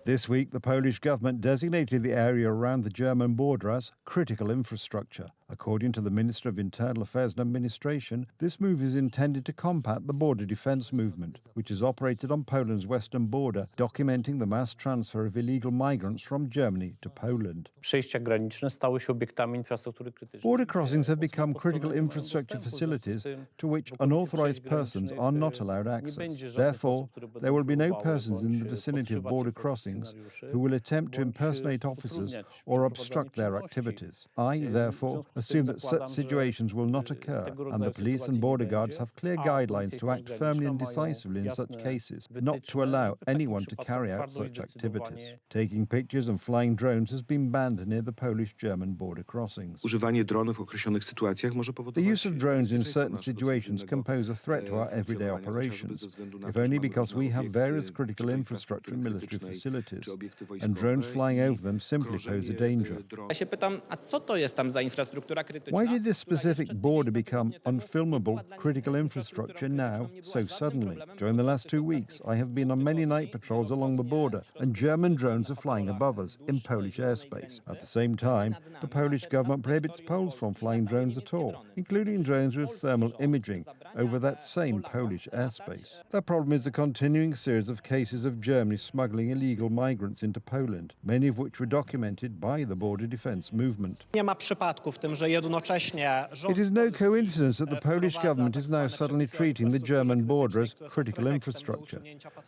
This week, the Polish government designated the area around the German border as critical infrastructure. According to the Minister of Internal Affairs and Administration, this move is intended to combat the border defence movement, which is operated on Poland's western border, documenting the mass transfer of illegal migrants from Germany to Poland. Border crossings have become critical infrastructure facilities to which unauthorised persons are not allowed access. Therefore, there will be no persons in the vicinity of border crossings who will attempt to impersonate officers or obstruct their activities. I, therefore, assume that such situations will not occur, and the police and border guards have clear guidelines to act firmly and decisively in such cases, not to allow anyone to carry out such activities. Taking pictures and flying drones has been banned near the Polish-German border crossings. The use of drones in certain situations can pose a threat to our everyday operations, if only because we have various critical infrastructure and military facilities, and drones flying over them simply pose a danger. Why did this specific border become unfilmable critical infrastructure now, so suddenly? During the last 2 weeks, I have been on many night patrols along the border, and German drones are flying above us in Polish airspace. At the same time, the Polish government prohibits Poles from flying drones at all, including drones with thermal imaging over that same Polish airspace. The problem is the continuing series of cases of Germany smuggling illegal migrants into Poland, many of which were documented by the border defence movement. It is no coincidence that the Polish government is now suddenly treating the German border as critical infrastructure.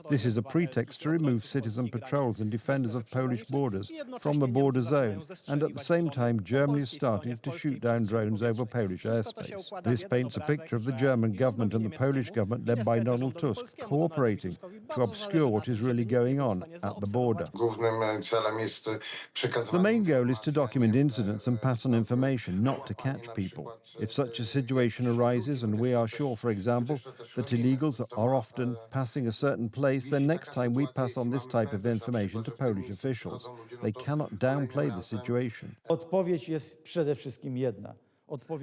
This is a pretext to remove citizen patrols and defenders of Polish borders from the border zone, and at the same time Germany is starting to shoot down drones over Polish airspace. This paints a picture of the German government and the Polish government led by Donald Tusk cooperating to obscure what is really going on at the border. The main goal is to document incidents and pass on information, not to catch people. If such a situation arises, and we are sure, for example, that illegals are often passing a certain place, then next time we pass on this type of information to Polish officials. They cannot downplay the situation.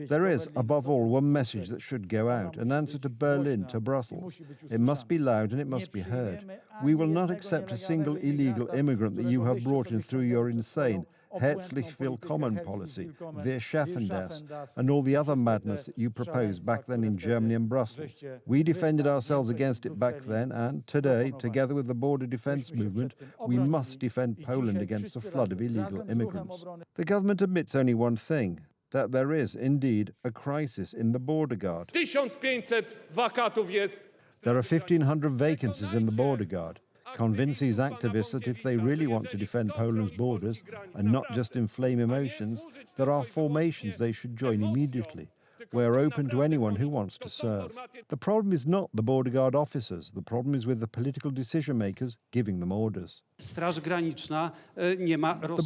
There is, above all, one message that should go out, an answer to Berlin, to Brussels. It must be loud and it must be heard. We will not accept a single illegal immigrant that you have brought in through your insane Herzlich Willkommen policy, Wir schaffen das, and all the other madness that you proposed back then in Germany and Brussels. We defended ourselves against it back then, and today, together with the border defence movement, we must defend Poland against a flood of illegal immigrants. The government admits only one thing, that there is, indeed, a crisis in the border guard. 1500 wakatów jest. There are 1,500 vacancies in the border guard. Convince these activists that if they really want to defend Poland's borders and not just inflame emotions, there are formations they should join immediately. We are open to anyone who wants to serve. The problem is not the border guard officers. The problem is with the political decision makers giving them orders. The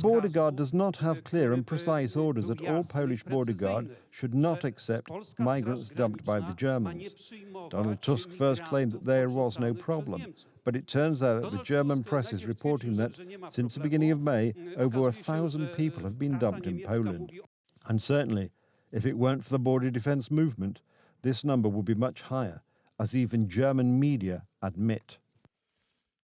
border guard does not have clear and precise orders that all Polish border guard should not accept migrants dumped by the Germans. Donald Tusk first claimed that there was no problem, but it turns out that the German press is reporting that since the beginning of May, over 1,000 people have been dumped in Poland. And certainly, if it weren't for the border defence movement, this number would be much higher, as even German media admit.